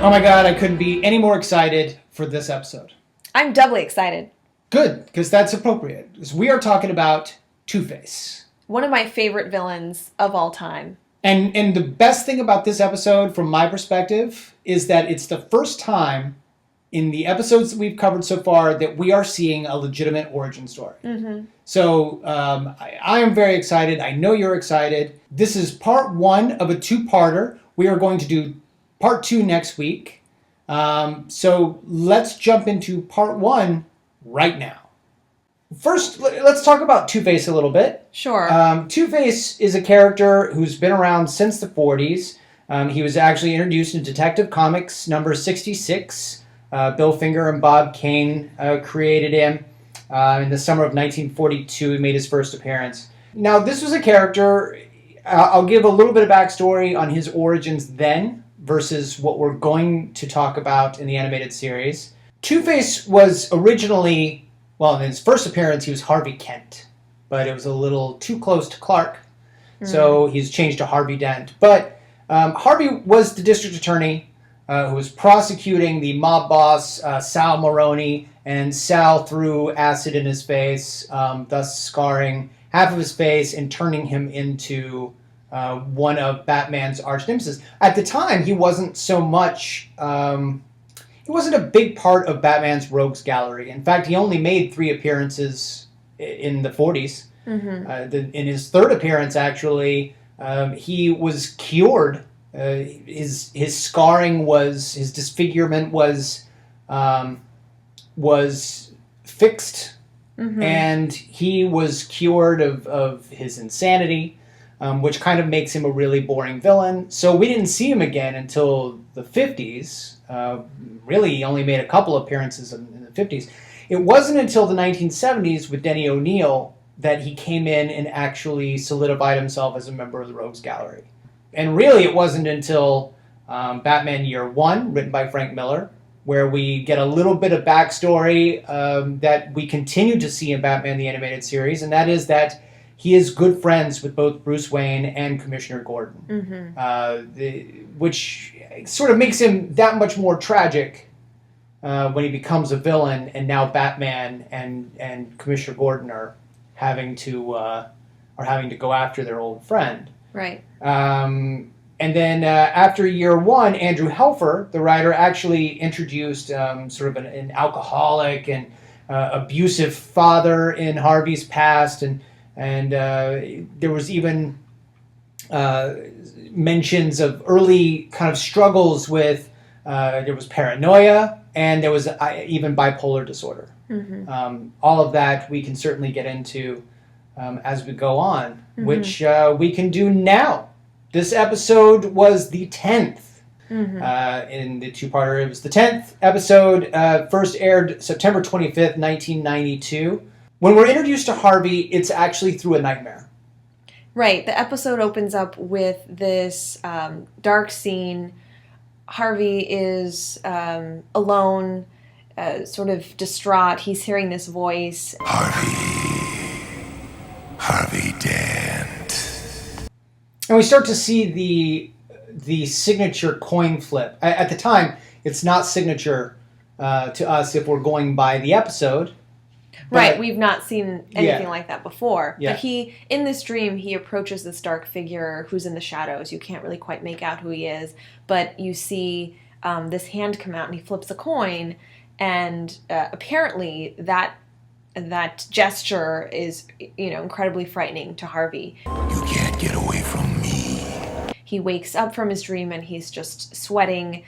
Oh my god, I couldn't be any more excited for this episode. I'm doubly excited. Good, because that's appropriate. Because we are talking about Two-Face. One of my favorite villains of all time. And the best thing about this episode, from my perspective, is that it's the first time in the episodes that we've covered so far that we are seeing a legitimate origin story. Mm-hmm. So I am very excited. I know you're excited. This is part one of a two-parter. We are going to do part two next week. So let's jump into part one right now. First, let's talk about Two-Face a little bit. Sure. Two-Face is a character who's been around since the 40s. He was actually introduced in Detective Comics number 66. Bill Finger and Bob Kane created him. In the summer of 1942, he made his first appearance. Now, this was a character, I'll give a little bit of backstory on his origins then versus what we're going to talk about in the animated series. Two-Face was originally, well, in his first appearance, he was Harvey Kent, but it was a little too close to Clark, so he's changed to Harvey Dent. But Harvey was the district attorney who was prosecuting the mob boss, Sal Maroni, and Sal threw acid in his face, thus scarring half of his face and turning him into one of Batman's arch nemesis. At the time, he wasn't so much... he wasn't a big part of Batman's rogues gallery. In fact, he only made 3 appearances in the 40s. Mm-hmm. In his third appearance, actually, he was cured. His scarring was, his disfigurement was fixed, mm-hmm. and he was cured of his insanity, which kind of makes him a really boring villain. So we didn't see him again until the 50s. Really, he only made a couple appearances in the 50s. It wasn't until the 1970s with Denny O'Neil that he came in and actually solidified himself as a member of the Rogues Gallery. And really, it wasn't until Batman Year One, written by Frank Miller, where we get a little bit of backstory that we continue to see in Batman the Animated Series, and that is that he is good friends with both Bruce Wayne and Commissioner Gordon, mm-hmm. Which sort of makes him that much more tragic when he becomes a villain, and now Batman and Commissioner Gordon are having to go after their old friend. Right. And then after Year One, Andrew Helfer, the writer, actually introduced sort of an alcoholic and abusive father in Harvey's past, and there was even mentions of early kind of struggles with, there was paranoia, and there was even bipolar disorder. Mm-hmm. All of that we can certainly get into as we go on, mm-hmm. which we can do now. This episode was the 10th mm-hmm. In the two-parter. It was the 10th episode, first aired September 25th, 1992. When we're introduced to Harvey, it's actually through a nightmare. Right. The episode opens up with this dark scene. Harvey is alone, sort of distraught. He's hearing this voice. Harvey Dent. And we start to see the signature coin flip. At the time, it's not signature to us if we're going by the episode. Right, we've not seen anything Yeah. like that before. Yeah. But in this dream, he approaches this dark figure who's in the shadows. You can't really quite make out who he is, but you see this hand come out and he flips a coin, and apparently that gesture is, incredibly frightening to Harvey. You can't get away from me. He wakes up from his dream and he's just sweating,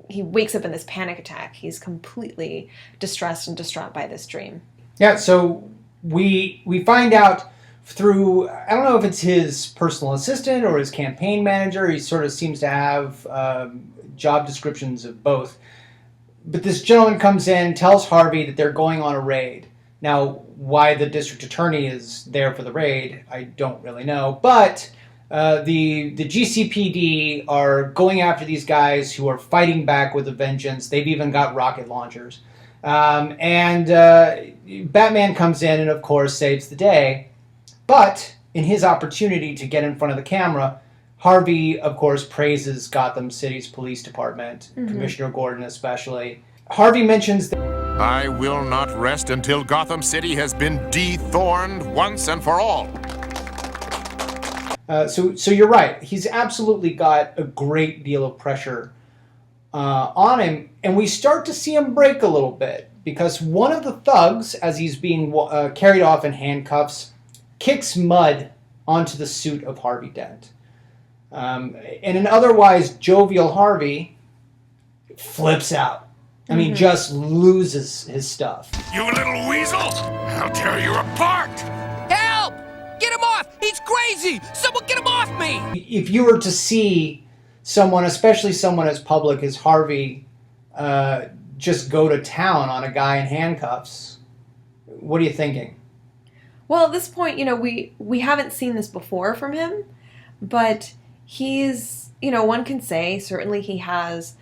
he wakes up in this panic attack. He's completely distressed and distraught by this dream. Yeah, so we find out through, I don't know if it's his personal assistant or his campaign manager. He sort of seems to have job descriptions of both. But this gentleman comes in, tells Harvey that they're going on a raid. Now, why the district attorney is there for the raid, I don't really know. But the GCPD are going after these guys who are fighting back with a vengeance. They've even got rocket launchers. And Batman comes in and, of course, saves the day. But in his opportunity to get in front of the camera, Harvey, of course, praises Gotham City's police department, Commissioner Gordon especially. Harvey mentions that I will not rest until Gotham City has been dethorned once and for all. So you're right. He's absolutely got a great deal of pressure on him, and we start to see him break a little bit because one of the thugs, as he's being carried off in handcuffs, kicks mud onto the suit of Harvey Dent. And an otherwise jovial Harvey flips out. I mean, just loses his stuff. You little weasel! I'll tear you apart! Help! Get him off! He's crazy! Someone get him off me! If you were to see someone, especially someone as public as Harvey, just go to town on a guy in handcuffs, what are you thinking? Well, at this point, we haven't seen this before from him, but he's, one can say certainly he has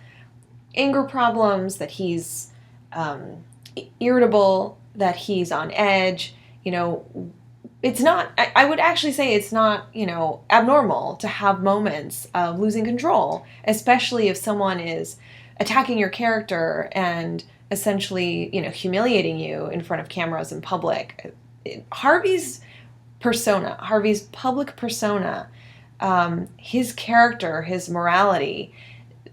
anger problems, that he's irritable, that he's on edge. It's not, I would actually say it's not, abnormal to have moments of losing control, especially if someone is attacking your character and essentially, humiliating you in front of cameras in public. Harvey's public persona, his character, his morality,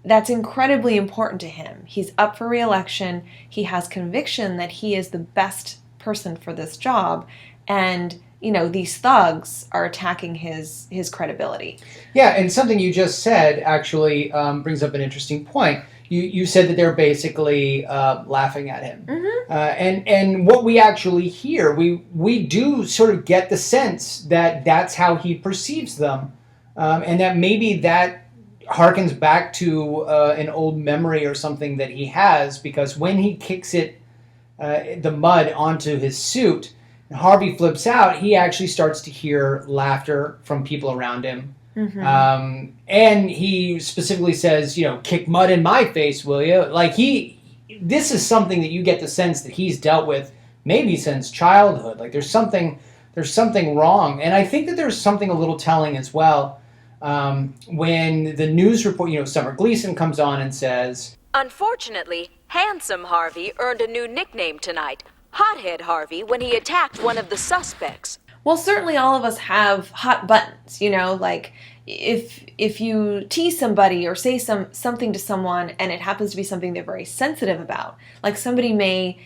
that's incredibly important to him. He's up for re-election. He has conviction that he is the best person for this job. And, these thugs are attacking his credibility. Yeah, and something you just said actually brings up an interesting point. You said that they're basically laughing at him. And what we actually hear, we do sort of get the sense that that's how he perceives them. And that maybe that harkens back to an old memory or something that he has, because when he kicks the mud onto his suit, and Harvey flips out, he actually starts to hear laughter from people around him. And he specifically says, kick mud in my face, will you? Like this is something that you get the sense that he's dealt with maybe since childhood. Like there's something wrong. And I think that there's something a little telling as well. When the news report, Summer Gleason comes on and says, "Unfortunately, Handsome Harvey earned a new nickname tonight, Hothead Harvey, when he attacked one of the suspects." Well, certainly all of us have hot buttons, like if you tease somebody or say something to someone and it happens to be something they're very sensitive about, like somebody may,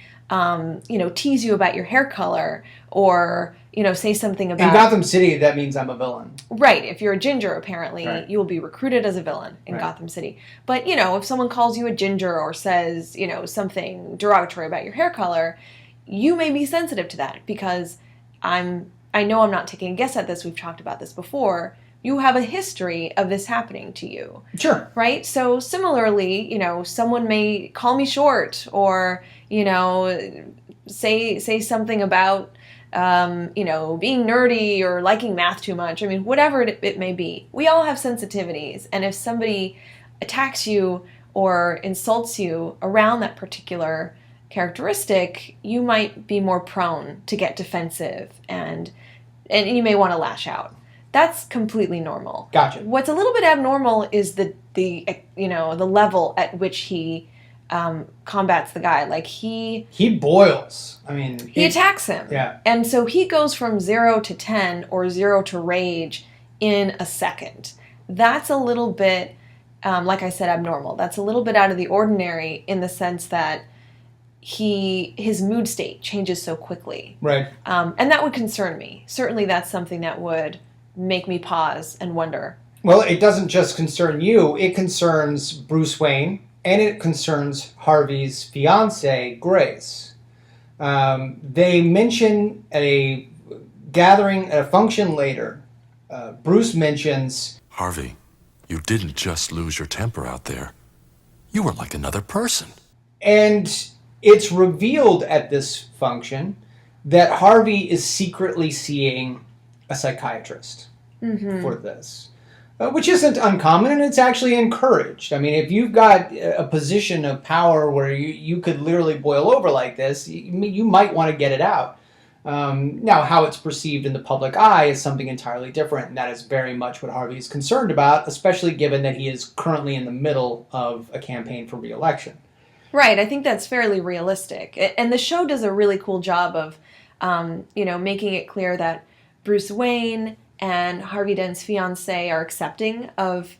tease you about your hair color or, say something about... In Gotham City, that means I'm a villain. Right. If you're a ginger, apparently, right, you will be recruited as a villain in right, Gotham City. But, if someone calls you a ginger or says, something derogatory about your hair color, you may be sensitive to that because I know I'm not taking a guess at this. We've talked about this before. You have a history of this happening to you. Sure. Right? So similarly, someone may call me short or, say something about, being nerdy or liking math too much. I mean, whatever it may be. We all have sensitivities. And if somebody attacks you or insults you around that particular characteristic, you might be more prone to get defensive and you may want to lash out. That's completely normal. Gotcha. What's a little bit abnormal is the level at which he combats the guy. Like he boils. I mean, he attacks him. Yeah. And so he goes from 0 to 10 or 0 to rage in a second. That's a little bit, like I said, abnormal. That's a little bit out of the ordinary in the sense that his mood state changes so quickly. Right. And that would concern me. Certainly that's something that would make me pause and wonder. Well, it doesn't just concern you. It concerns Bruce Wayne, and it concerns Harvey's fiancée, Grace. They mention at a gathering, at a function later, Bruce mentions, "Harvey, you didn't just lose your temper out there. You were like another person." And it's revealed at this function that Harvey is secretly seeing a psychiatrist for this, which isn't uncommon, and it's actually encouraged. I mean, if you've got a position of power where you could literally boil over like this, you might want to get it out. Now, how it's perceived in the public eye is something entirely different, and that is very much what Harvey is concerned about, especially given that he is currently in the middle of a campaign for re-election. Right, I think that's fairly realistic. And the show does a really cool job of, making it clear that Bruce Wayne and Harvey Dent's fiance are accepting of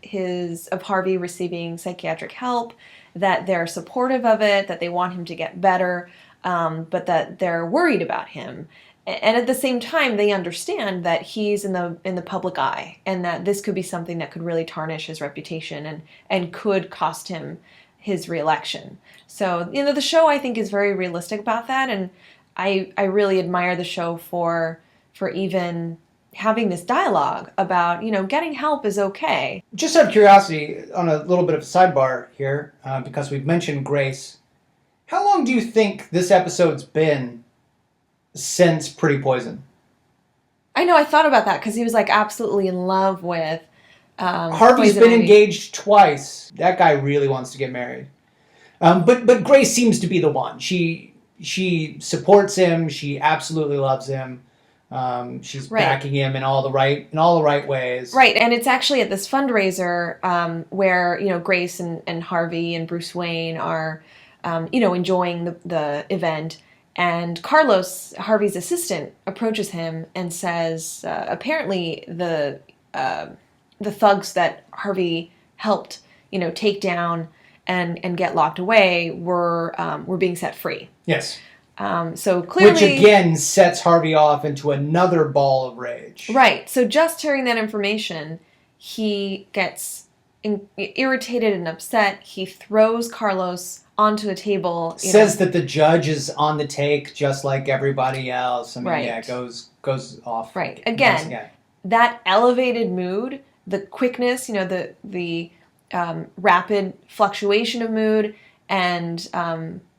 Harvey receiving psychiatric help, that they're supportive of it, that they want him to get better, but that they're worried about him. And at the same time, they understand that he's in the public eye, and that this could be something that could really tarnish his reputation and could cost him his reelection. So, the show, I think, is very realistic about that, and I really admire the show for even having this dialogue about, getting help is okay. Just out of curiosity, on a little bit of a sidebar here, because we've mentioned Grace, how long do you think this episode's been since Pretty Poison? I know, I thought about that, because he was, absolutely in love with Harvey's Poison been Ivy. engaged twice. That guy really wants to get married. But Grace seems to be the one. She supports him. She absolutely loves him. She's backing him in all the right ways. Right, and it's actually at this fundraiser where Grace and Harvey and Bruce Wayne are enjoying the event, and Carlos, Harvey's assistant, approaches him and says, apparently the thugs that Harvey helped take down and get locked away were being set free. Yes. So clearly, which again sets Harvey off into another ball of rage. Right. So just hearing that information, he gets irritated and upset. He throws Carlos onto a table. Says that the judge is on the take, just like everybody else. I mean, Right. yeah, it goes off. Right. once Again, that elevated mood, the quickness, the rapid fluctuation of mood, and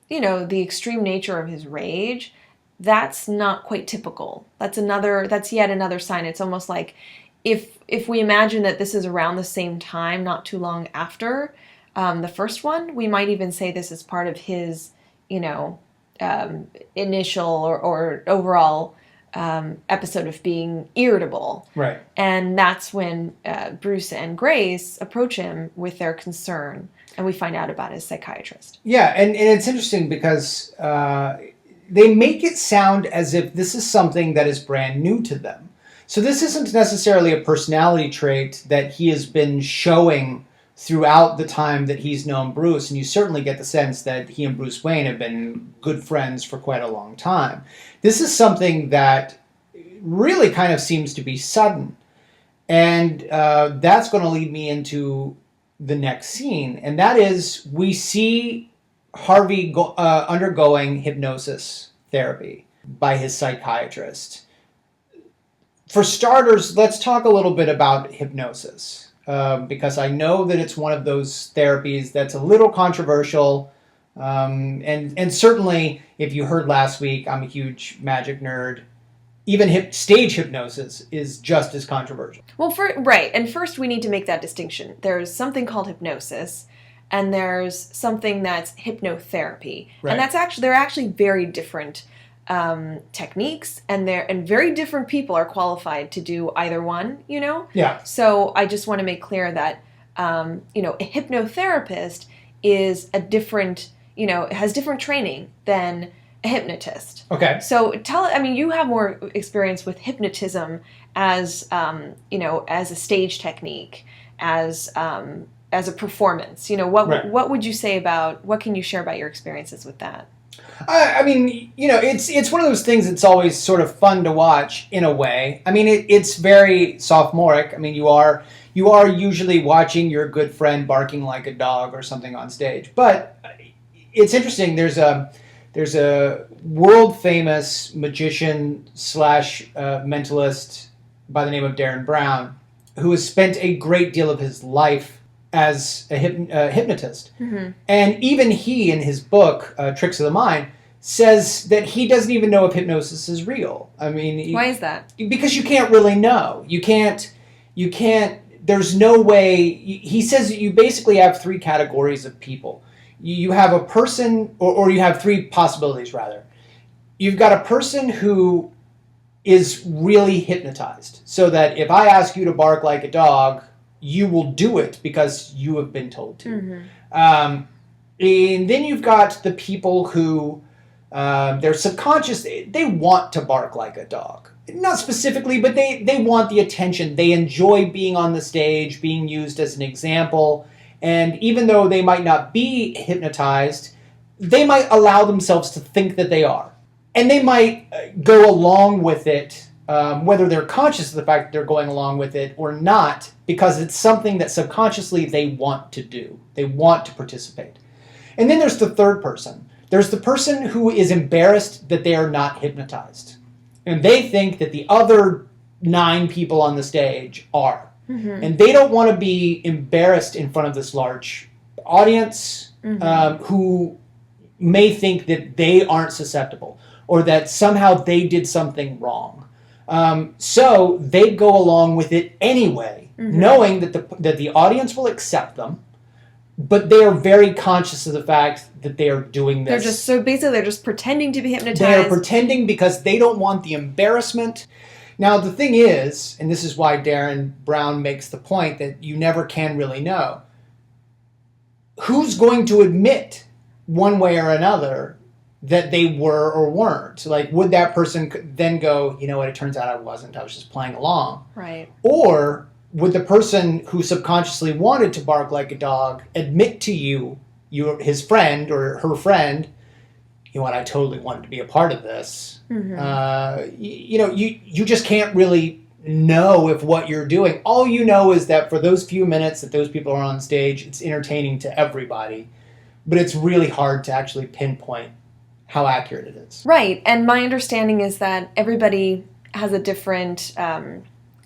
the extreme nature of his rage, that's not quite typical. That's yet another sign. It's almost like if we imagine that this is around the same time, not too long after the first one, we might even say this is part of his, initial or overall episode of being irritable. Right. And that's when Bruce and Grace approach him with their concern, and we find out about his psychiatrist. Yeah, and it's interesting because they make it sound as if this is something that is brand new to them. So this isn't necessarily a personality trait that he has been showing throughout the time that he's known Bruce, and you certainly get the sense that he and Bruce Wayne have been good friends for quite a long time. This is something that really kind of seems to be sudden, and that's going to lead me into the next scene, and that is we see Harvey undergoing hypnosis therapy by his psychiatrist. For starters, let's talk a little bit about hypnosis, because I know that it's one of those therapies that's a little controversial, and certainly, if you heard last week, I'm a huge magic nerd. Even stage hypnosis is just as controversial. Well, right, and first we need to make that distinction. There's something called hypnosis, and there's something that's hypnotherapy, Right. and they're actually very different techniques, and very different people are qualified to do either one. Yeah. So I just want to make clear that a hypnotherapist is a different, has different training than a hypnotist. Okay. So you have more experience with hypnotism as, as a stage technique, as a performance. Right. What would you say what can you share about your experiences with that? I mean, it's one of those things that's always sort of fun to watch in a way. I mean, it's very sophomoric. I mean, you are usually watching your good friend barking like a dog or something on stage. But it's interesting. There's a world famous magician / mentalist by the name of Darren Brown, who has spent a great deal of his life as a hypnotist. Mm-hmm. And even he, in his book, Tricks of the Mind, says that he doesn't even know if hypnosis is real. I mean... Why is that? Because you can't really know. You can't... There's no way... He says that you basically have three categories of people. You have a person... Or you have three possibilities, rather. You've got a person who is really hypnotized. So that if I ask you to bark like a dog, you will do it because you have been told to. And then you've got the people who, they're subconscious, they want to bark like a dog. Not specifically, but they want the attention. They enjoy being on the stage, being used as an example. And even though they might not be hypnotized, they might allow themselves to think that they are. And they might go along with it, whether they're conscious of the fact that they're going along with it or not, because it's something that subconsciously they want to do. They want to participate. And then there's the third person. There's the person who is embarrassed that they are not hypnotized. And they think that the other 9 people on the stage are. And they don't want to be embarrassed in front of this large audience who may think that they aren't susceptible or that somehow they did something wrong. So they go along with it anyway, knowing that the audience will accept them, but they are very conscious of the fact that they are doing this. They're just pretending to be hypnotized. They are pretending because they don't want the embarrassment. Now, the thing is, and this is why Darren Brown makes the point that you never can really know, who's going to admit one way or another that they were or weren't? Like, would that person then go, you know what, it turns out I wasn't, I was just playing along? Right. Or would the person who subconsciously wanted to bark like a dog admit to you, his friend or her friend, you know what, I totally wanted to be a part of this. You just can't really know if what you're doing. All you know is that for those few minutes that those people are on stage, it's entertaining to everybody. But it's really hard to actually pinpoint how accurate it is. Right. And my understanding is that everybody has a different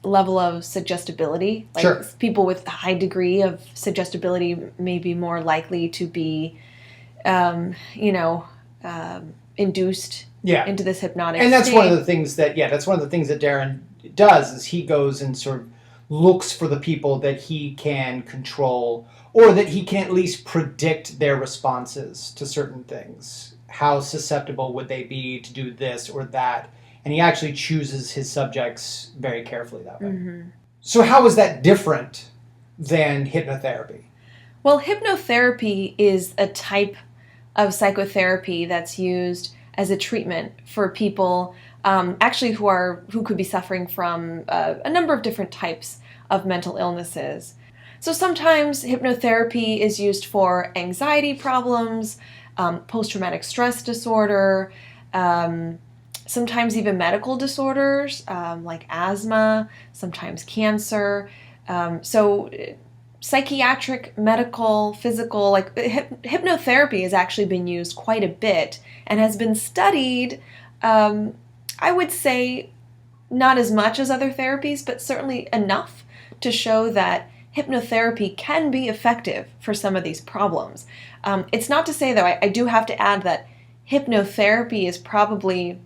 level of suggestibility. Like Sure. People with a high degree of suggestibility may be more likely to be, induced into this hypnotic And that's state. one of the things that Darren does, is he goes and sort of looks for the people that he can control, or that he can at least predict their responses to certain things. How susceptible would they be to do this or that? And he actually chooses his subjects very carefully that way. So how is that different than hypnotherapy? Well, hypnotherapy is a type of psychotherapy that's used as a treatment for people who could be suffering from a number of different types of mental illnesses. So sometimes hypnotherapy is used for anxiety problems, post-traumatic stress disorder, sometimes even medical disorders like asthma, sometimes cancer. So psychiatric, medical, physical, hypnotherapy has actually been used quite a bit and has been studied, I would say not as much as other therapies, but certainly enough to show that hypnotherapy can be effective for some of these problems. It's not to say, though, I do have to add that hypnotherapy is probably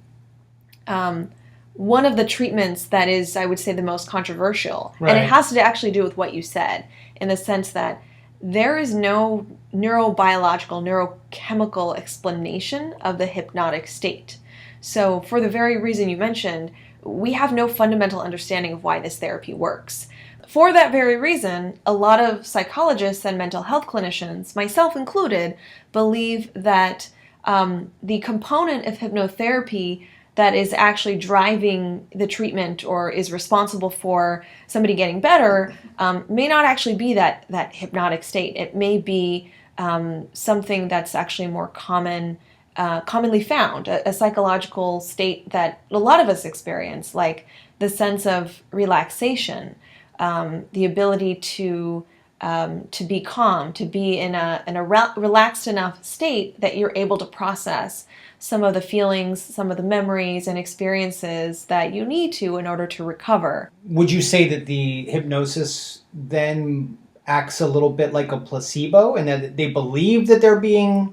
one of the treatments that is, I would say, the most controversial. Right. And it has to actually do with what you said, in the sense that there is no neurobiological, neurochemical explanation of the hypnotic state. So for the very reason you mentioned, we have no fundamental understanding of why this therapy works. For that very reason, a lot of psychologists and mental health clinicians, myself included, believe that the component of hypnotherapy that is actually driving the treatment or is responsible for somebody getting better may not actually be that hypnotic state. It may be something that's actually more commonly found, a psychological state that a lot of us experience, like the sense of relaxation, the ability to be calm, to be in a relaxed enough state that you're able to process some of the feelings, some of the memories and experiences that you need to in order to recover. Would you say that the hypnosis then acts a little bit like a placebo, and that they believe that they're getting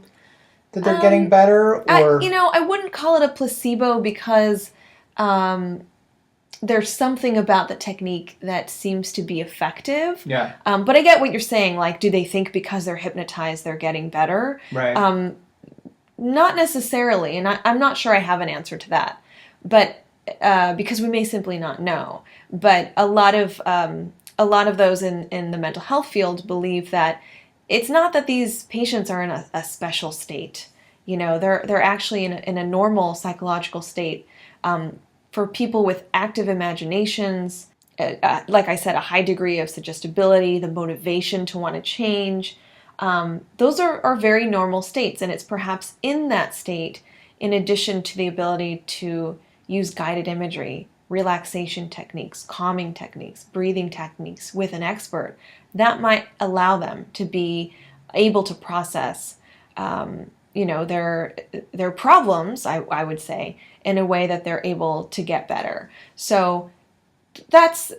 better? Or I wouldn't call it a placebo because there's something about the technique that seems to be effective. Yeah. But I get what you're saying. Like, do they think because they're hypnotized they're getting better? Right. Not necessarily, and I'm not sure I have an answer to that. But because we may simply not know. But a lot of those in the mental health field believe that it's not that these patients are in a special state. They're actually in a normal psychological state. For people with active imaginations, like I said, a high degree of suggestibility, the motivation to want to change, those are very normal states. And it's perhaps in that state, in addition to the ability to use guided imagery, relaxation techniques, calming techniques, breathing techniques with an expert, that might allow them to be able to process their problems, I would say, in a way that they're able to get better. So that's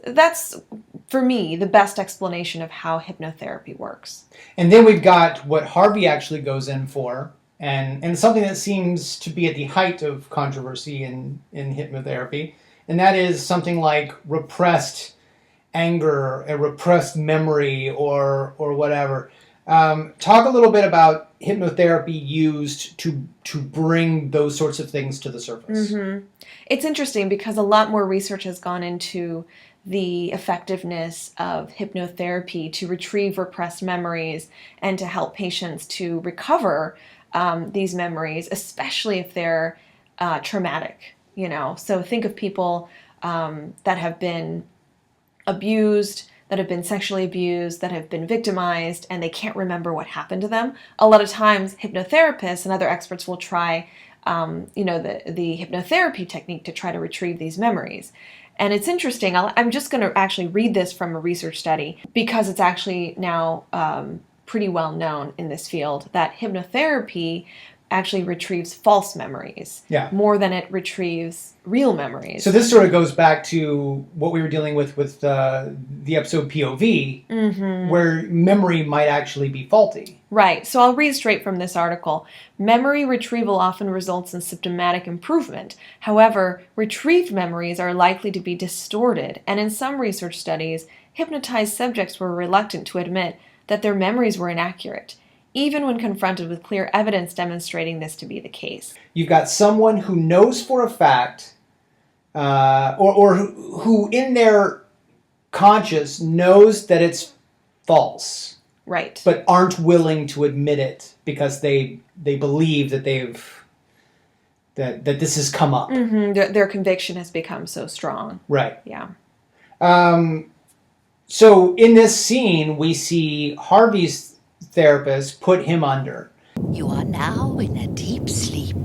for me the best explanation of how hypnotherapy works. And then we've got what Harvey actually goes in for, and something that seems to be at the height of controversy in hypnotherapy, and that is something like repressed anger, a repressed memory, or whatever. Talk a little bit about hypnotherapy used to bring those sorts of things to the surface. Mm-hmm. It's interesting because a lot more research has gone into the effectiveness of hypnotherapy to retrieve repressed memories and to help patients to recover these memories, especially if they're traumatic. So think of people that have been abused, that have been sexually abused, that have been victimized, and they can't remember what happened to them. A lot of times, hypnotherapists and other experts will try, the hypnotherapy technique to try to retrieve these memories. And it's interesting. I'm just going to actually read this from a research study because it's actually now pretty well known in this field that hypnotherapy actually retrieves false memories more than it retrieves real memories. So this sort of goes back to what we were dealing with the episode POV, where memory might actually be faulty. Right. So I'll read straight from this article. Memory retrieval often results in symptomatic improvement. However, retrieved memories are likely to be distorted, and in some research studies, hypnotized subjects were reluctant to admit that their memories were inaccurate, even when confronted with clear evidence demonstrating this to be the case. You've got someone who knows for a fact, or who in their conscious knows that it's false. Right. But aren't willing to admit it because they believe that that this has come up. Mm-hmm. Their conviction has become so strong. Right. Yeah. So in this scene, we see Harvey's therapist put him under. You are now in a deep sleep.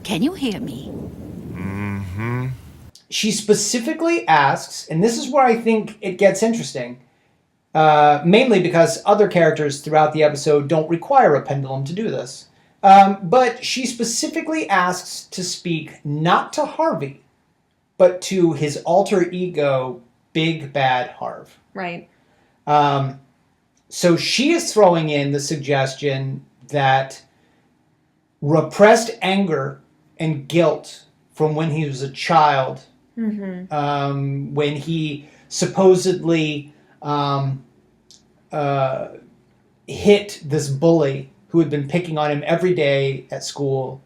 Can you hear me? Mm-hmm. She specifically asks, and this is where I think it gets interesting, mainly because other characters throughout the episode don't require a pendulum to do this. But she specifically asks to speak not to Harvey, but to his alter ego, Big Bad Harv. Right. So she is throwing in the suggestion that repressed anger and guilt from when he was a child, when he supposedly hit this bully who had been picking on him every day at school.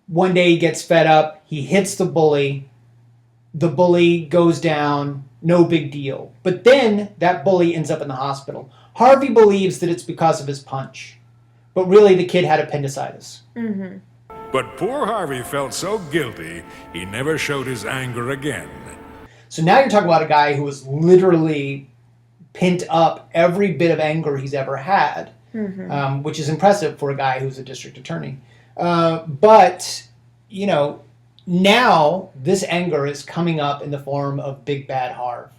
One day he gets fed up, he hits the bully goes down, no big deal. But then that bully ends up in the hospital. Harvey believes that it's because of his punch, but really the kid had appendicitis. Mm-hmm. But poor Harvey felt so guilty, he never showed his anger again. So now you're talking about a guy who was literally pent up every bit of anger he's ever had, which is impressive for a guy who's a district attorney. But, now this anger is coming up in the form of Big Bad Harv.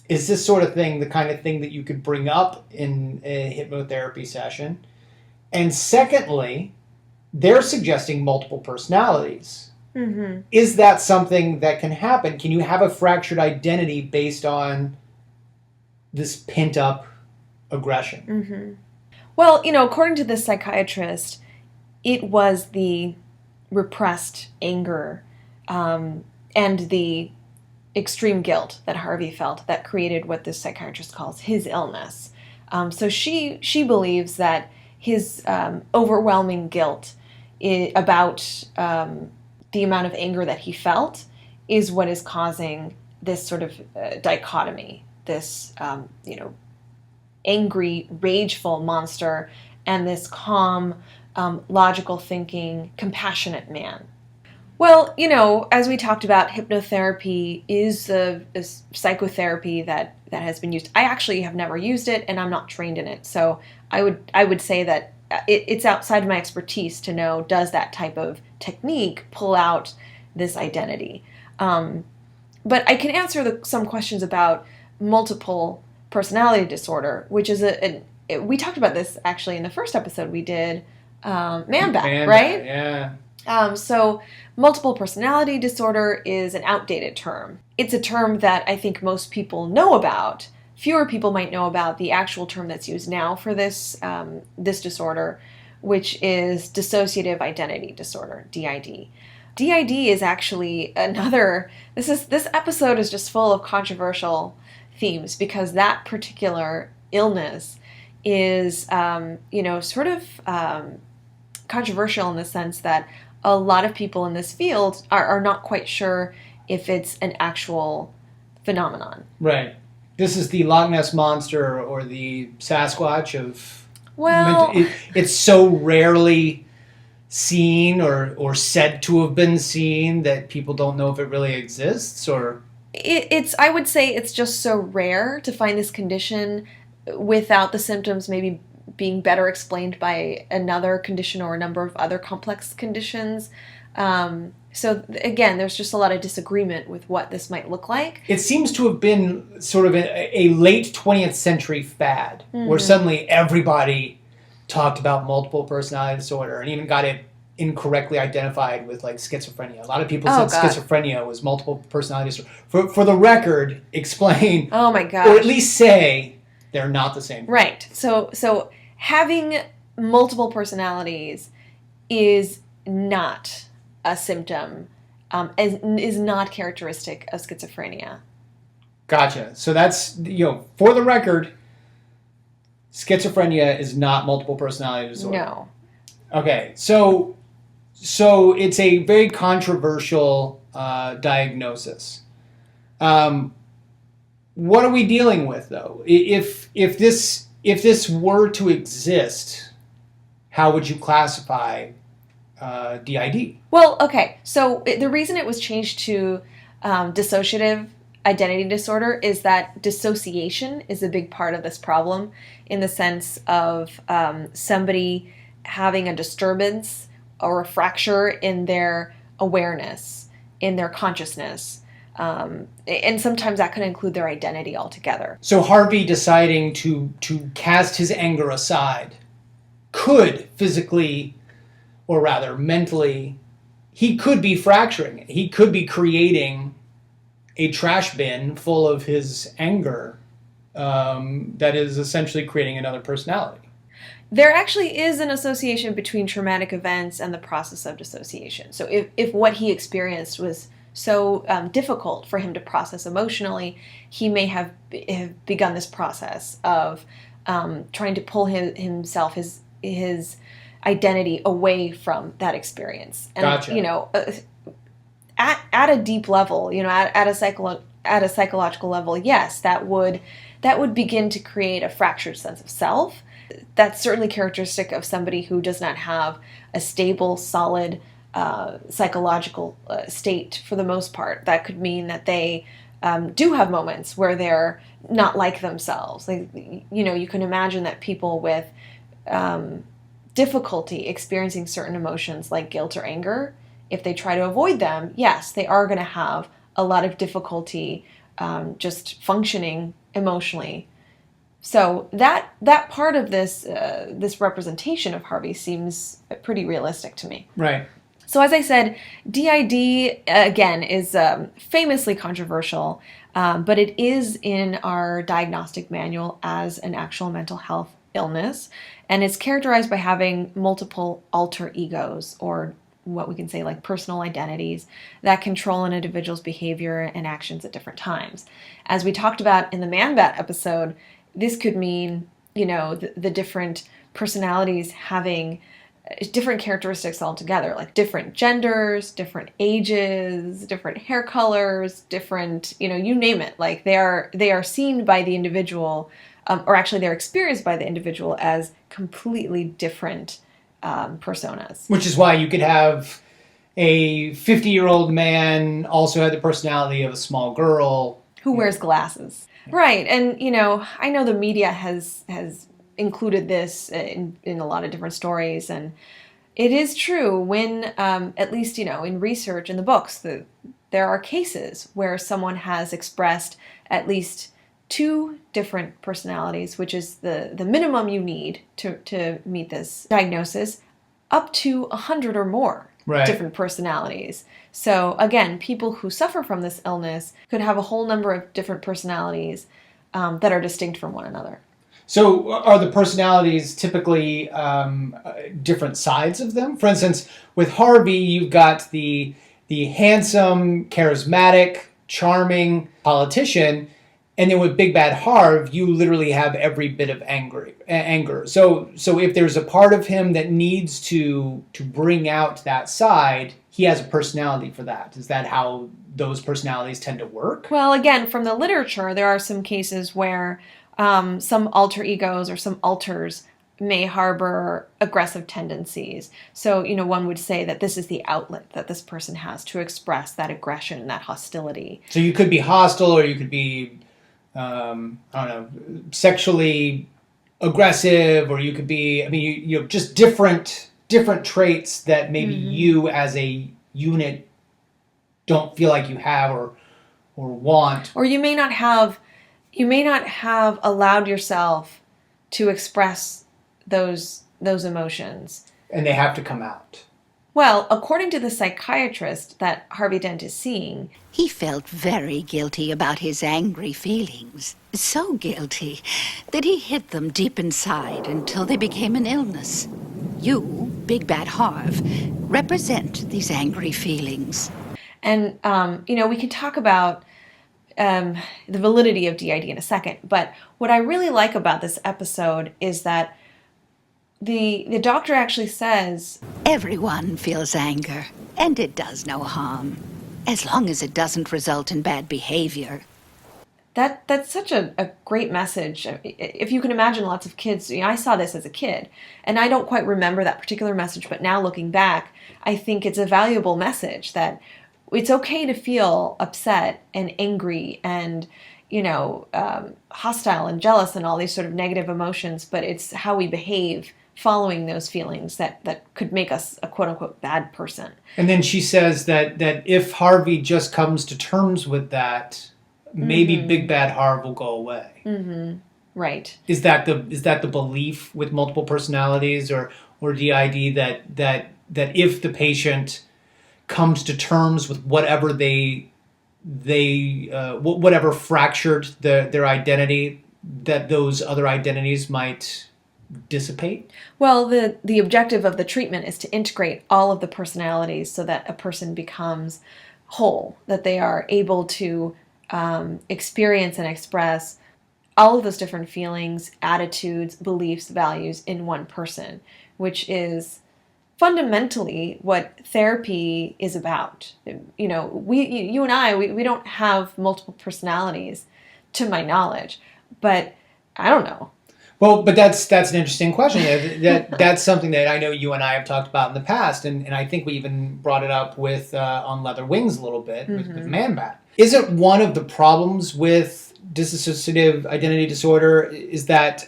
Is this sort of thing the kind of thing that you could bring up in a hypnotherapy session? And secondly, they're suggesting multiple personalities. Mm-hmm. Is that something that can happen? Can you have a fractured identity based on this pent-up aggression? Mm-hmm. Well, according to this psychiatrist, it was the repressed anger and the extreme guilt that Harvey felt that created what this psychiatrist calls his illness. So she believes that his overwhelming guilt about the amount of anger that he felt is what is causing this sort of dichotomy, this, angry, rageful monster and this calm, logical thinking, compassionate man. Well, as we talked about, hypnotherapy is a psychotherapy that has been used. I actually have never used it, and I'm not trained in it. So I would say that it's outside my expertise to know, does that type of technique pull out this identity? But I can answer some questions about multiple personality disorder, which is we talked about this actually in the first episode we did, Man-Bat, right? Yeah. So multiple personality disorder is an outdated term. It's a term that I think most people know about. Fewer people might know about the actual term that's used now for this disorder, which is dissociative identity disorder, DID. DID is actually another. This episode is just full of controversial themes because that particular illness is, sort of controversial in the sense that a lot of people in this field are not quite sure if it's an actual phenomenon. Right. This is the Loch Ness Monster or the Sasquatch of... Well... It's so rarely seen or said to have been seen that people don't know if it really exists, or... I would say it's just so rare to find this condition without the symptoms maybe being better explained by another condition or a number of other complex conditions. So again, there's just a lot of disagreement with what this might look like. It seems to have been sort of a late 20th century fad, where suddenly everybody talked about multiple personality disorder and even got it incorrectly identified with like schizophrenia. A lot of people said schizophrenia was multiple personality disorder. For the record, explain, oh my gosh, or at least say they're not the same. Right. So having multiple personalities is not a symptom, is not characteristic of schizophrenia. Gotcha. So that's, for the record, schizophrenia is not multiple personality disorder. No. Okay. So it's a very controversial diagnosis. What are we dealing with, though? If this were to exist, how would you classify DID? Well, okay. So the reason it was changed to dissociative identity disorder is that dissociation is a big part of this problem, in the sense of somebody having a disturbance or a fracture in their awareness, in their consciousness. And sometimes that can include their identity altogether. So Harvey deciding to cast his anger aside could physically, or rather mentally, he could be fracturing it. He could be creating a trash bin full of his anger that is essentially creating another personality. There actually is an association between traumatic events and the process of dissociation. So if what he experienced was so difficult for him to process emotionally, he may have begun this process of trying to pull himself, his identity away from that experience. And, gotcha. At a deep level, at a psychological level, yes, that would begin to create a fractured sense of self. That's certainly characteristic of somebody who does not have a stable, solid psychological state for the most part. That could mean that they do have moments where they're not like themselves. Like, you can imagine that people with difficulty experiencing certain emotions like guilt or anger, if they try to avoid them, yes, they are going to have a lot of difficulty just functioning emotionally. So that part of this representation of Harvey seems pretty realistic to me. Right. So as I said, DID, again, is famously controversial, but it is in our diagnostic manual as an actual mental health illness, and it's characterized by having multiple alter egos, or what we can say like personal identities, that control an individual's behavior and actions at different times. As we talked about in the Man-Bat episode, this could mean, the different personalities having different characteristics altogether, like different genders, different ages, different hair colors, different, you name it. Like they are seen by the individual, or actually they're experienced by the individual as completely different personas. Which is why you could have a 50-year-old man also have the personality of a small girl who wears glasses. Right. And, I know the media has included this in a lot of different stories. And it is true when, at least, in research in the books, there are cases where someone has expressed at least 2 different personalities, which is the minimum you need to meet this diagnosis, up to 100 or more different personalities. So again, people who suffer from this illness could have a whole number of different personalities that are distinct from one another. So are the personalities typically different sides of them? For instance, with Harvey, you've got the handsome, charismatic, charming politician, and then with Big Bad Harv, you literally have every bit of anger. So if there's a part of him that needs to bring out that side, he has a personality for that. Is that how those personalities tend to work? Well, again, from the literature, there are some cases where some alter egos or some alters may harbor aggressive tendencies. So, one would say that this is the outlet that this person has to express that aggression, that hostility. So you could be hostile, or you could be, sexually aggressive, or you could be, you have just different traits that maybe you as a unit don't feel like you have or want. Or you may not have allowed yourself to express those emotions. And they have to come out. Well, according to the psychiatrist that Harvey Dent is seeing, He felt very guilty about his angry feelings. So guilty that he hid them deep inside until they became an illness. You, Big Bad Harv, represent these angry feelings. And, we can talk about the validity of DID in a second, but what I really like about this episode is that the doctor actually says, Everyone feels anger, and it does no harm, as long as it doesn't result in bad behavior. That's such a great message. If you can imagine lots of kids, I saw this as a kid, and I don't quite remember that particular message, but now looking back, I think it's a valuable message that it's okay to feel upset and angry and, hostile and jealous and all these sort of negative emotions, but it's how we behave following those feelings that could make us a quote-unquote bad person. And then she says that if Harvey just comes to terms with that, maybe Big Bad Harv will go away. Mm-hmm. Right. Is that the belief with multiple personalities or DID that if the patient comes to terms with whatever whatever fractured their identity, that those other identities might dissipate? Well, the objective of the treatment is to integrate all of the personalities so that a person becomes whole, that they are able to experience and express all of those different feelings, attitudes, beliefs, values in one person, which is fundamentally what therapy is about. You and I, we don't have multiple personalities, to my knowledge, but I don't know. Well, but that's an interesting question. That's something that I know you and I have talked about in the past, and I think we even brought it up with on Leather Wings a little bit with Man Bat. Isn't one of the problems with dissociative identity disorder is that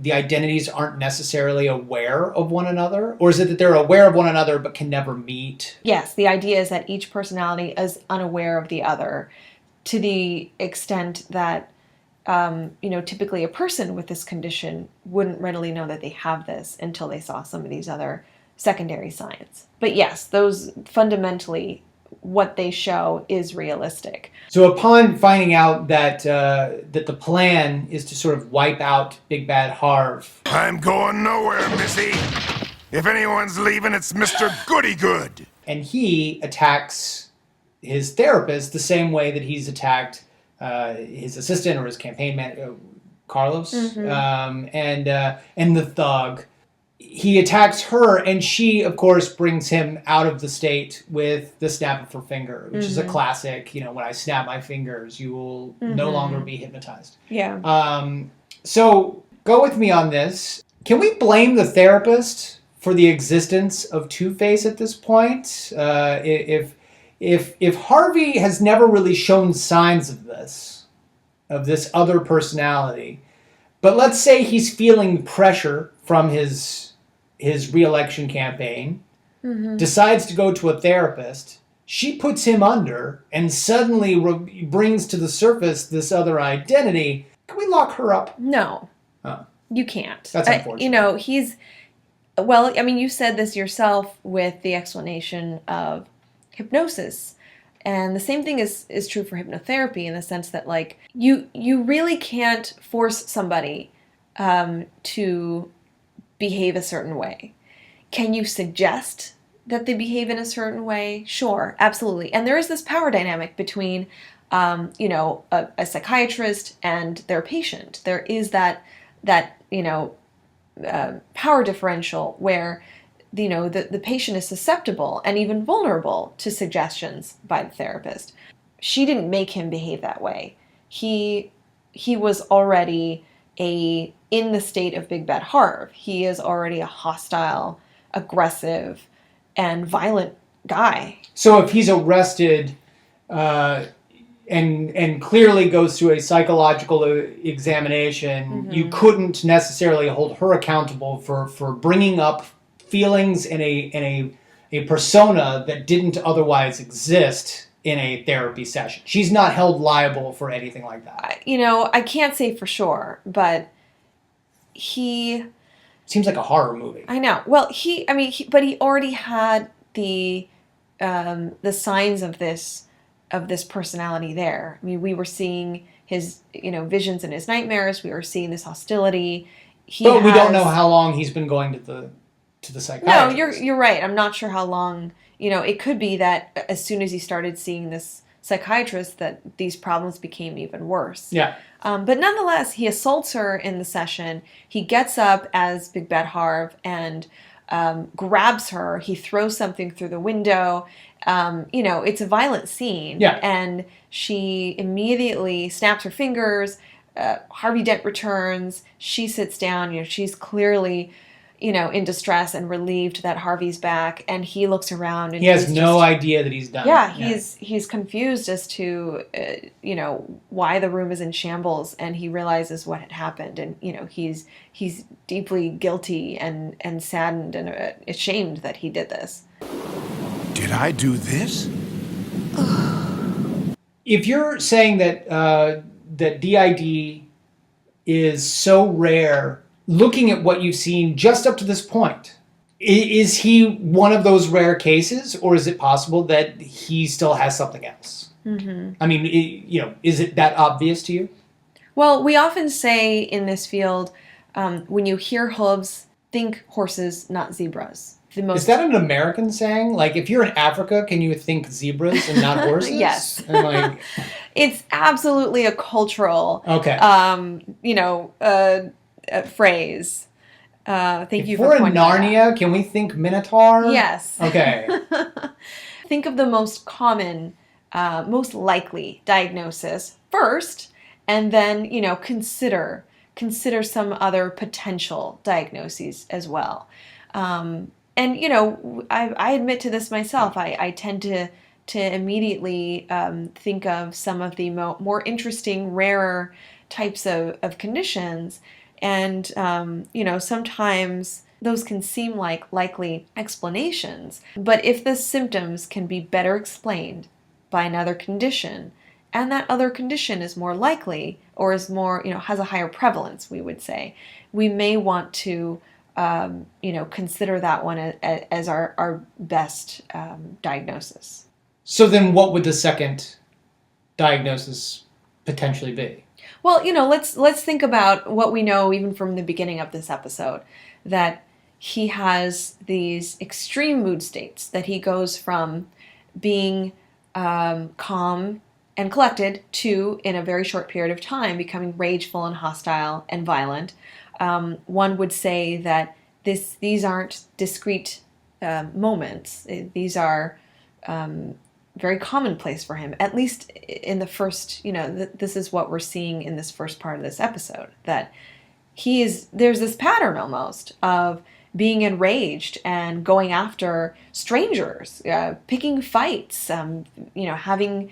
the identities aren't necessarily aware of one another? Or is it that they're aware of one another but can never meet? Yes, the idea is that each personality is unaware of the other to the extent that typically a person with this condition wouldn't readily know that they have this until they saw some of these other secondary signs. But yes, those fundamentally, what they show is realistic. So upon finding out that the plan is to sort of wipe out Big Bad Harv, I'm going nowhere, Missy. If anyone's leaving, it's Mr. Goody-Good. And he attacks his therapist the same way that he's attacked his assistant or his campaign man, Carlos, and the thug. he attacks her, and she, of course, brings him out of the state with the snap of her finger, which is a classic. You know, when I snap my fingers, you will no longer be hypnotized. Yeah. So go with me on this. Can we blame the therapist for the existence of Two-Face at this point? If Harvey has never really shown signs of this other personality, but let's say he's feeling pressure from his re-election campaign, decides to go to a therapist, she puts him under, and suddenly brings to the surface this other identity. Can we lock her up? No. Oh. You can't. That's unfortunate. You know, well, I mean, you said this yourself with the explanation of hypnosis. And the same thing is true for hypnotherapy, in the sense that, like, you really can't force somebody to behave a certain way. Can you suggest that they behave in a certain way? Sure, absolutely. And there is this power dynamic between, you know, a psychiatrist and their patient. There is that you know, power differential where, you know, the patient is susceptible and even vulnerable to suggestions by the therapist. She didn't make him behave that way. He was already in the state of Big Bad Harv. He is already a hostile, aggressive, and violent guy. So if he's arrested and clearly goes through a psychological examination, you couldn't necessarily hold her accountable for bringing up feelings in a persona that didn't otherwise exist in a therapy session. She's not held liable for anything like that. You know, I can't say for sure, but he... Seems like a horror movie. I know. Well, but he already had the signs of this personality there. I mean, we were seeing his, you know, visions in his nightmares. We were seeing this hostility. We don't know how long he's been going to the psychiatrist. No, you're right. I'm not sure how long. You know, it could be that as soon as he started seeing this psychiatrist, that these problems became even worse. Yeah. But nonetheless, he assaults her in the session. He gets up as Big Bad Harv and grabs her. He throws something through the window. You know, it's a violent scene. Yeah. And she immediately snaps her fingers. Harvey Dent returns. She sits down. You know, she's clearly, you know, in distress and relieved that Harvey's back. And he looks around and he has no idea that he's done it. He's confused as to, you know, why the room is in shambles, and he realizes what had happened. And, you know, he's deeply guilty and saddened and ashamed that he did this. Did I do this? If you're saying that that DID is so rare, looking at what you've seen just up to this point, is he one of those rare cases, or is it possible that he still has something else? I mean, you know, is it that obvious to you? Well, we often say in this field, when you hear hooves, think horses, not zebras. Is that an American saying? Like, if you're in Africa, can you think zebras and not horses? Yes. And like, it's absolutely a cultural, you know, phrase. Thank you for pointing that out. If we're in Narnia, can we think Minotaur? Yes. Okay. Think of the most common, most likely diagnosis first, and then, you know, consider some other potential diagnoses as well. And, you know, I admit to this myself. I tend to immediately think of some of the more interesting, rarer types of conditions. And, you know, sometimes those can seem like likely explanations. But if the symptoms can be better explained by another condition, and that other condition is more likely, or is more, you know, has a higher prevalence, we would say, we may want to you know, consider that one as our best diagnosis. So then what would the second diagnosis potentially be? Well, you know, let's think about what we know even from the beginning of this episode, that he has these extreme mood states, that he goes from being calm and collected to, in a very short period of time, becoming rageful and hostile and violent. One would say that these aren't discrete moments. These are very commonplace for him, at least in the first, this is what we're seeing in this first part of this episode, that there's this pattern almost of being enraged and going after strangers, picking fights, having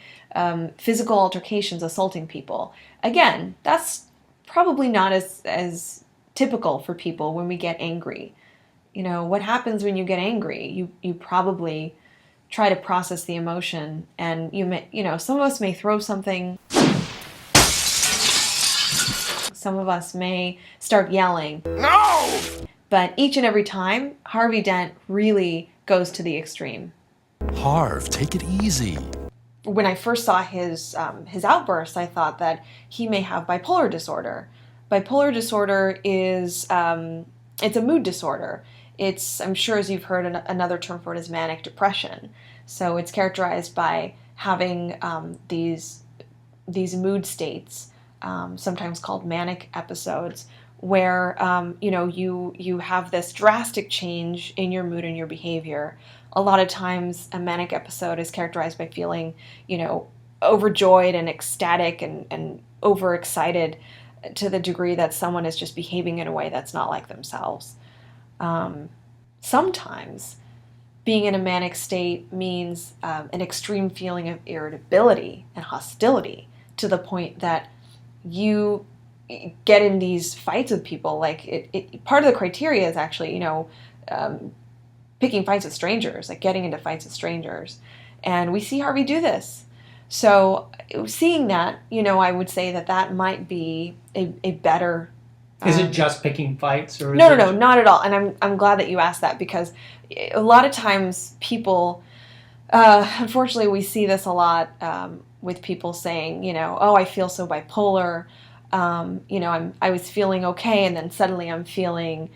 physical altercations, assaulting people. Again, that's probably not as typical for people when we get angry. What happens when you get angry? You probably try to process the emotion, and some of us may throw something. Some of us may start yelling. No! But each and every time, Harvey Dent really goes to the extreme. Harv, take it easy. When I first saw his outbursts, I thought that he may have bipolar disorder. Bipolar disorder is it's a mood disorder. I'm sure, as you've heard, another term for it is manic depression. So it's characterized by having these mood states, sometimes called manic episodes, where you have this drastic change in your mood and your behavior. A lot of times a manic episode is characterized by feeling, overjoyed and ecstatic and overexcited to the degree that someone is just behaving in a way that's not like themselves. Sometimes being in a manic state means an extreme feeling of irritability and hostility, to the point that you get in these fights with people. Like part of the criteria is actually, picking fights with strangers, like getting into fights with strangers. And we see Harvey do this. So seeing that, I would say that might be a better... Is it just picking fights? Or No, not at all. And I'm glad that you asked that, because a lot of times people, unfortunately we see this a lot with people saying, oh, I feel so bipolar. I was feeling okay, and then suddenly I'm feeling,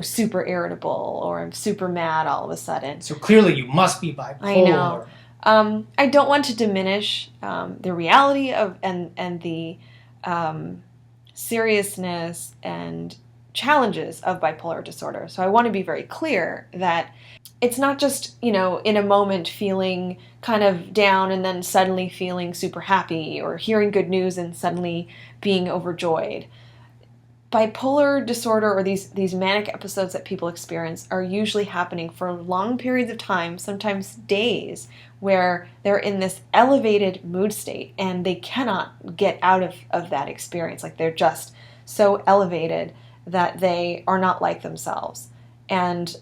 super irritable, or I'm super mad all of a sudden. So clearly you must be bipolar. I know. I don't want to diminish the reality of and the seriousness and challenges of bipolar disorder. So I want to be very clear that it's not just, in a moment feeling kind of down and then suddenly feeling super happy, or hearing good news and suddenly being overjoyed. Bipolar disorder, or these manic episodes that people experience, are usually happening for long periods of time, sometimes days, where they're in this elevated mood state and they cannot get out of that experience. Like, they're just so elevated that they are not like themselves. And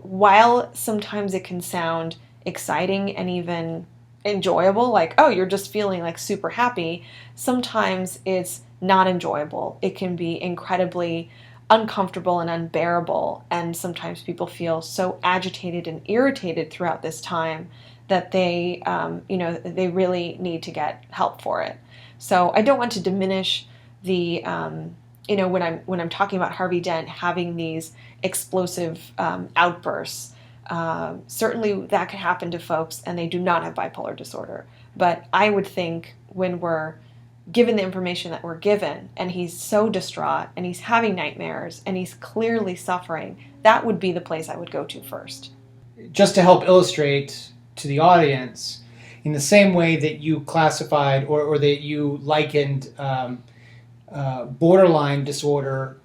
while sometimes it can sound exciting and even enjoyable, like, oh, you're just feeling like super happy, sometimes it's not enjoyable. It can be incredibly uncomfortable and unbearable, and sometimes people feel so agitated and irritated throughout this time that they really need to get help for it. So I don't want to diminish the when I'm talking about Harvey Dent having these explosive outbursts. Certainly that could happen to folks, and they do not have bipolar disorder. But I would think, when we're given the information that we're given, and he's so distraught, and he's having nightmares, and he's clearly suffering, that would be the place I would go to first. Just to help illustrate to the audience, in the same way that you classified or that you likened borderline disorder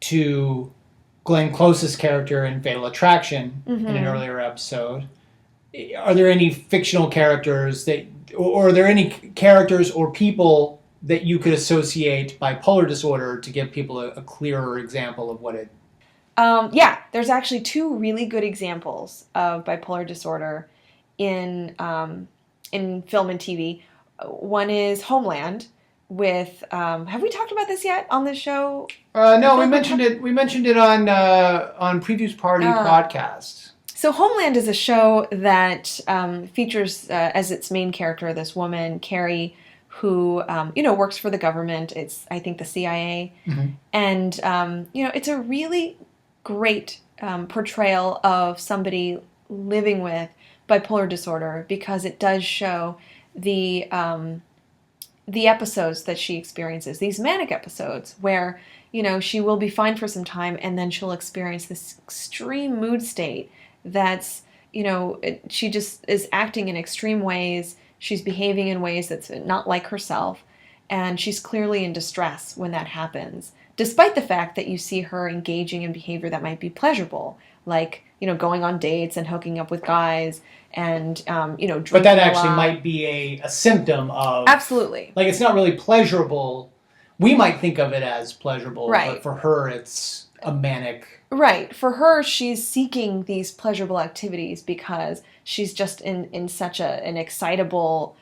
to Glenn Close's character in Fatal Attraction in an earlier episode, are there any fictional characters or are there any characters or people that you could associate bipolar disorder to give people a clearer example of what it... Yeah, there's actually two really good examples of bipolar disorder in film and TV. One is Homeland with... have we talked about this yet on this show? No, we mentioned it. We mentioned it on Previews Party podcast. So Homeland is a show that features as its main character this woman, Carrie, who works for the government. It's, I think, the CIA, and it's a really great portrayal of somebody living with bipolar disorder, because it does show the the episodes that she experiences, these manic episodes where, she will be fine for some time and then she'll experience this extreme mood state that's, she just is acting in extreme ways. She's behaving in ways that's not like herself. And she's clearly in distress when that happens, despite the fact that you see her engaging in behavior that might be pleasurable, like, going on dates and hooking up with guys and, drinking But that a actually lot. might be a symptom of... Absolutely. Like, it's not really pleasurable. We might think of it as pleasurable, Right. but for her, it's a manic... Right. For her, she's seeking these pleasurable activities because she's just in such an excitable,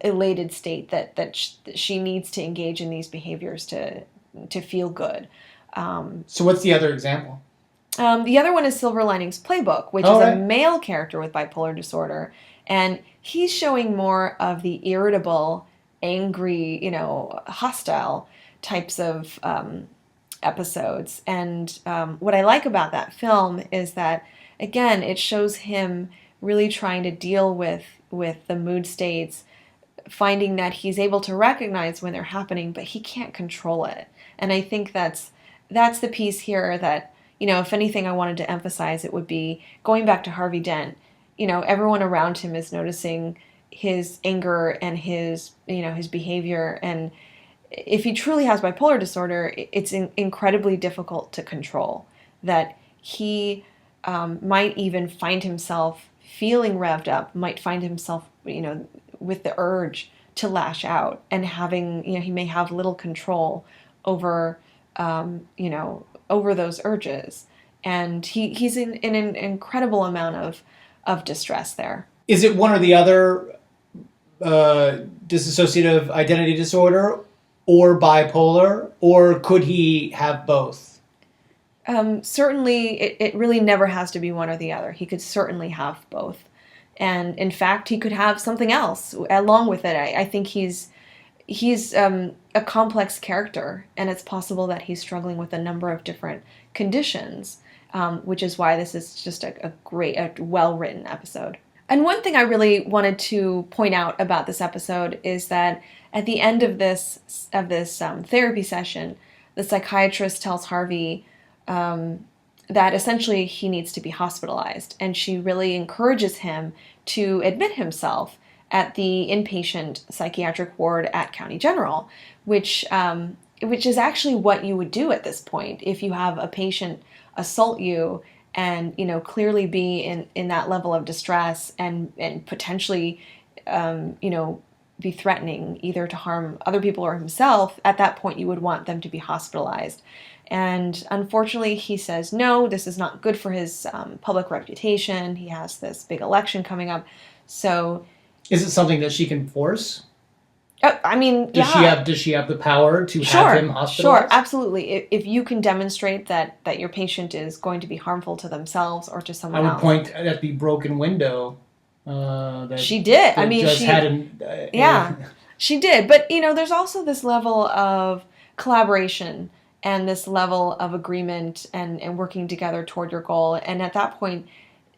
elated state that she needs to engage in these behaviors to feel good. So what's the other example? The other one is Silver Linings Playbook, which is a male character with bipolar disorder. And he's showing more of the irritable, angry, hostile types of episodes. And what I like about that film is that, again, it shows him really trying to deal with the mood states, finding that he's able to recognize when they're happening, but he can't control it. And I think that's the piece here that, if anything I wanted to emphasize, it would be going back to Harvey Dent. Everyone around him is noticing his anger and his behavior. And if he truly has bipolar disorder, it's incredibly difficult to control. That he might even find himself feeling revved up, might find himself, with the urge to lash out and having, he may have little control over, over those urges. And he's in an incredible amount of distress there. Is it one or the other, dissociative identity disorder or bipolar, or could he have both? Certainly, it really never has to be one or the other. He could certainly have both. And in fact, he could have something else along with it. I think he's a complex character, and it's possible that he's struggling with a number of different conditions, which is why this is just a great, well-written episode. And one thing I really wanted to point out about this episode is that at the end of this therapy session, the psychiatrist tells Harvey that essentially he needs to be hospitalized, and she really encourages him to admit himself at the inpatient psychiatric ward at County General, which is actually what you would do at this point if you have a patient assault you and clearly be in that level of distress and potentially be threatening either to harm other people or himself. At that point, you would want them to be hospitalized. And unfortunately, he says, no, this is not good for his public reputation. He has this big election coming up. So, is it something that she can force? I mean, Does she have the power to have him hospitalized? Sure, absolutely. If you can demonstrate that your patient is going to be harmful to themselves or to someone else. I would point at the broken window. That she did. That she did. But there's also this level of collaboration and this level of agreement and working together toward your goal. And at that point,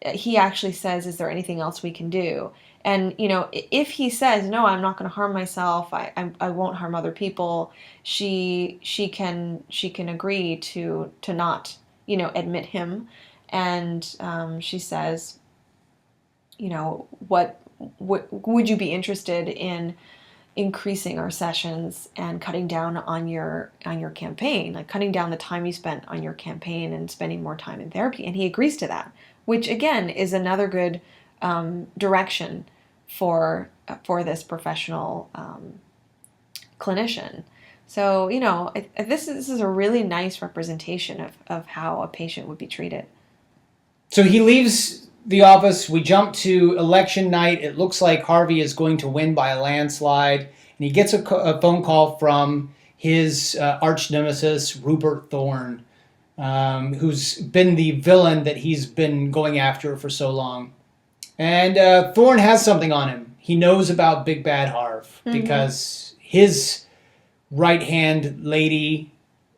he actually says, is there anything else we can do? And, if he says, no, I'm not going to harm myself, I won't harm other people, she can agree to not, admit him. And she says, what would you be interested in increasing our sessions and cutting down on your campaign, like cutting down the time you spent on your campaign and spending more time in therapy? And he agrees to that, which again is another good direction for this professional clinician. So this is a really nice representation of how a patient would be treated. So he leaves the office. We jump to election night. It looks like Harvey is going to win by a landslide, and he gets a phone call from his arch nemesis, Rupert Thorne, who's been the villain that he's been going after for so long. And Thorne has something on him. He knows about Big Bad Harv because his right-hand lady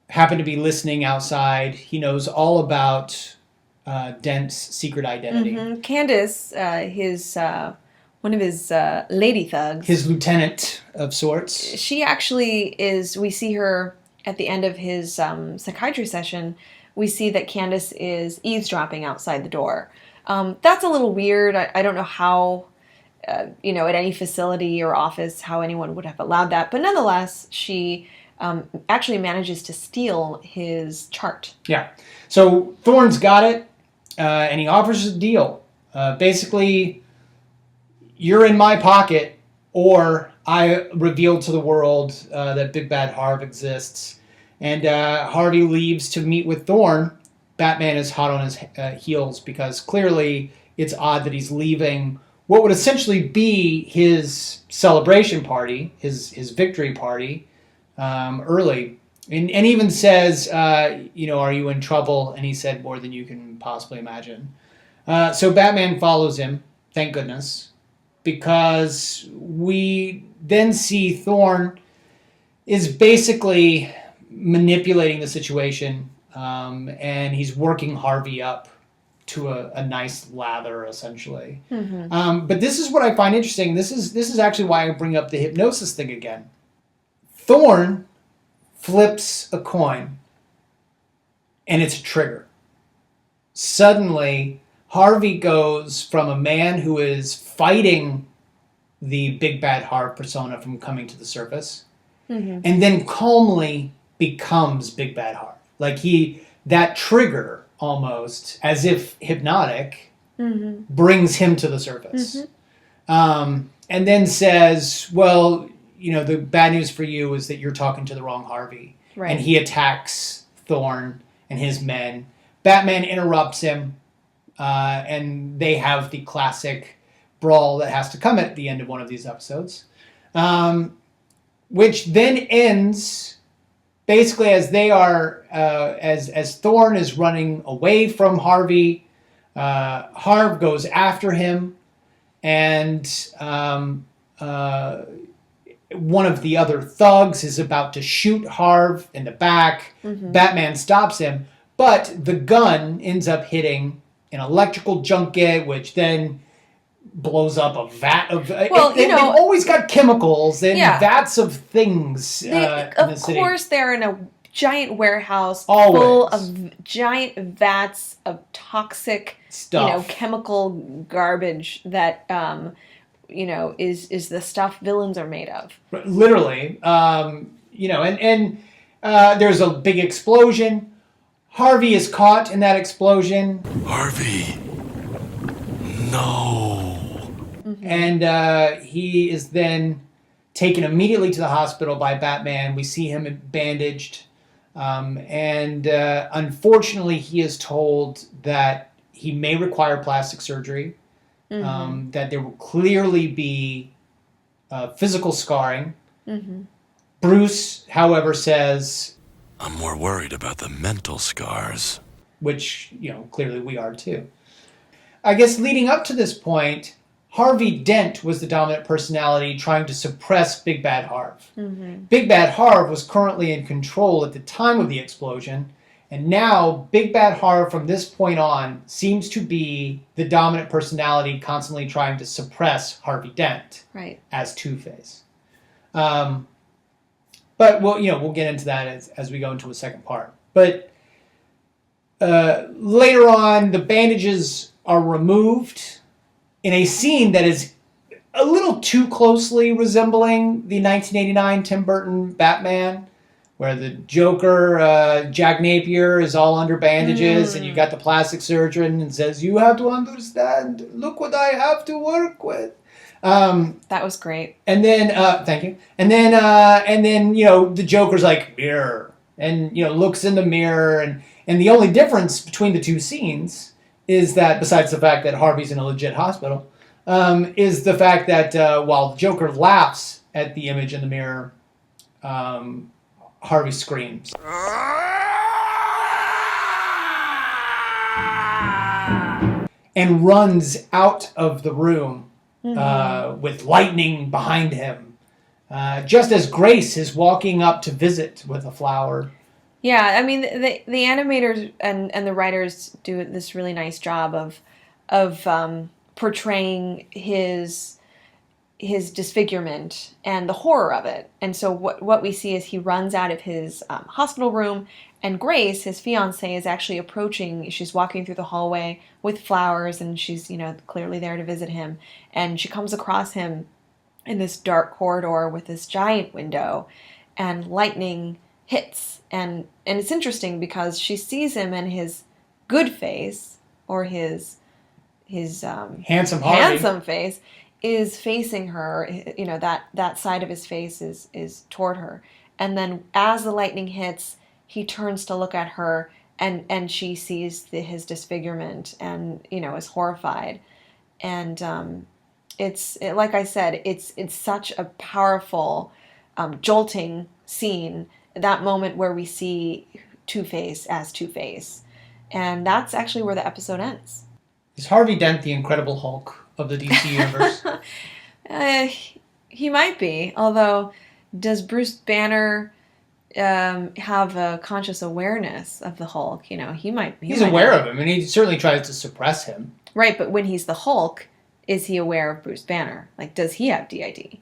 happened to be listening outside. He knows all about Dent's secret identity. Candace, his one of his lady thugs. His lieutenant of sorts. She actually is, we see her at the end of his psychiatry session, we see that Candace is eavesdropping outside the door. That's a little weird. I don't know how, at any facility or office, how anyone would have allowed that. But nonetheless, she actually manages to steal his chart. Yeah. So Thorne's got it, and he offers a deal. Basically, you're in my pocket, or I reveal to the world that Big Bad Harv exists. And Harvey leaves to meet with Thorne. Batman is hot on his heels because clearly it's odd that he's leaving what would essentially be his celebration party, his victory party, early. And even says, are you in trouble? And he said, more than you can possibly imagine. So Batman follows him, thank goodness, because we then see Thorne is basically manipulating the situation, and he's working Harvey up to a nice lather, essentially. Mm-hmm. But this is what I find interesting. This is actually why I bring up the hypnosis thing again. Thorne flips a coin, and it's a trigger. Suddenly, Harvey goes from a man who is fighting the Big Bad Harv persona from coming to the surface, and then calmly becomes Big Bad Harv. Like that trigger, almost, as if hypnotic, brings him to the surface. And then says, well, the bad news for you is that you're talking to the wrong Harvey. Right. And he attacks Thorne and his men. Batman interrupts him, and they have the classic brawl that has to come at the end of one of these episodes, which then ends basically as they are, as Thorne is running away from Harvey. Harv goes after him, and one of the other thugs is about to shoot Harv in the back. Batman stops him, but the gun ends up hitting an electrical junket, which then blows up a vat of... they've always got chemicals and vats of things in the city. Of course, they're in a giant warehouse Always. Full of giant vats of toxic stuff, chemical garbage that... is the stuff villains are made of. Literally. There's a big explosion. Harvey is caught in that explosion. Harvey. No. And he is then taken immediately to the hospital by Batman. We see him bandaged. And unfortunately, he is told that he may require plastic surgery. That there will clearly be physical scarring. Bruce, however, says... I'm more worried about the mental scars. Which, clearly we are too. I guess leading up to this point, Harvey Dent was the dominant personality trying to suppress Big Bad Harv. Big Bad Harv was currently in control at the time of the explosion, and now Big Bad Harv from this point on seems to be the dominant personality constantly trying to suppress Harvey Dent as Two-Face. But we'll get into that as we go into a second part. But later on, the bandages are removed in a scene that is a little too closely resembling the 1989 Tim Burton Batman, where the Joker, Jack Napier, is all under bandages, and you've got the plastic surgeon and says, "You have to understand. Look what I have to work with." That was great. And then, thank you. And then, the Joker's like, mirror, and looks in the mirror, and the only difference between the two scenes is that, besides the fact that Harvey's in a legit hospital, is the fact that while the Joker laughs at the image in the mirror, Harvey screams. And runs out of the room with lightning behind him. Just as Grace is walking up to visit with a flower. Yeah, I mean, the animators and the writers do this really nice job of portraying his his disfigurement and the horror of it. And so what we see is he runs out of his hospital room, and Grace, his fiancée, is actually approaching. She's walking through the hallway with flowers, and she's, clearly there to visit him. And she comes across him in this dark corridor with this giant window, and lightning hits. And it's interesting because she sees him, and his good face, or his Handsome Harvey. handsome face, is facing her. That side of his face is toward her. And then as the lightning hits, he turns to look at her, and she sees his disfigurement, and is horrified. And like I said, it's such a powerful, jolting scene. That moment where we see Two-Face as Two-Face, and that's actually where the episode ends. Is Harvey Dent the Incredible Hulk of the DC universe? He might be. Although, does Bruce Banner have a conscious awareness of the Hulk? He might. He's aware of him, and he certainly tries to suppress him. Right, but when he's the Hulk, is he aware of Bruce Banner? Like, does he have DID?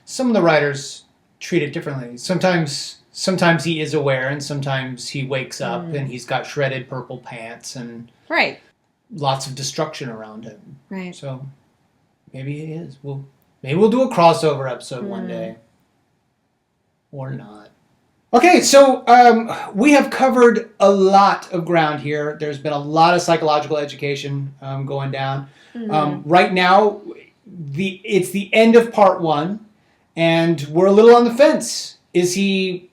Some of the writers treat it differently. Sometimes he is aware, and sometimes he wakes up and he's got shredded purple pants and Right. lots of destruction around him. Right. So maybe he is. Maybe we'll do a crossover episode one day, or not. Okay, so we have covered a lot of ground here. There's been a lot of psychological education going down. Right now, it's the end of part 1, and we're a little on the fence. Is he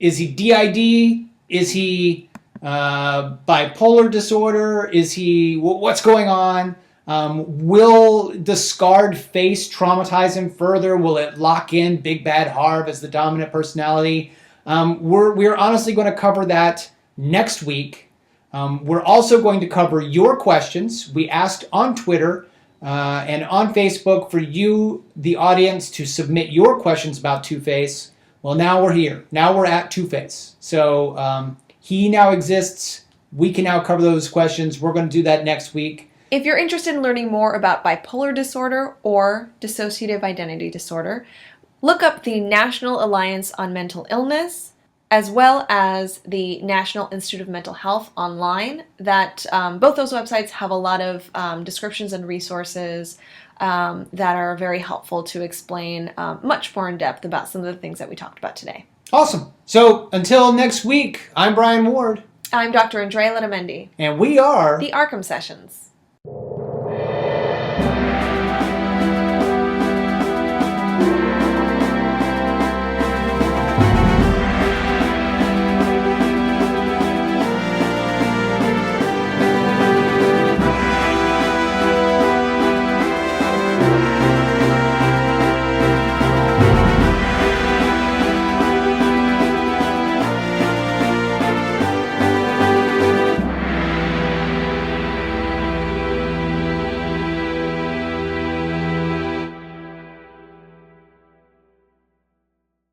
DID? Is he bipolar disorder? Is he what's going on? Will the scarred face traumatize him further? Will it lock in Big Bad Harv as the dominant personality? We're honestly going to cover that next week. We're also going to cover your questions. We asked on Twitter and on Facebook for you, the audience, to submit your questions about Two-Face. Well, now we're here. Now we're at Two-Face. So he now exists. We can now cover those questions. We're going to do that next week. If you're interested in learning more about bipolar disorder or dissociative identity disorder, look up the National Alliance on Mental Illness, as well as the National Institute of Mental Health online. That both those websites have a lot of descriptions and resources that are very helpful to explain much more in depth about some of the things that we talked about today. Awesome. So until next week, I'm Brian Ward. I'm Dr. Andrea Letamendi. And we are the ARKHAM Sessions.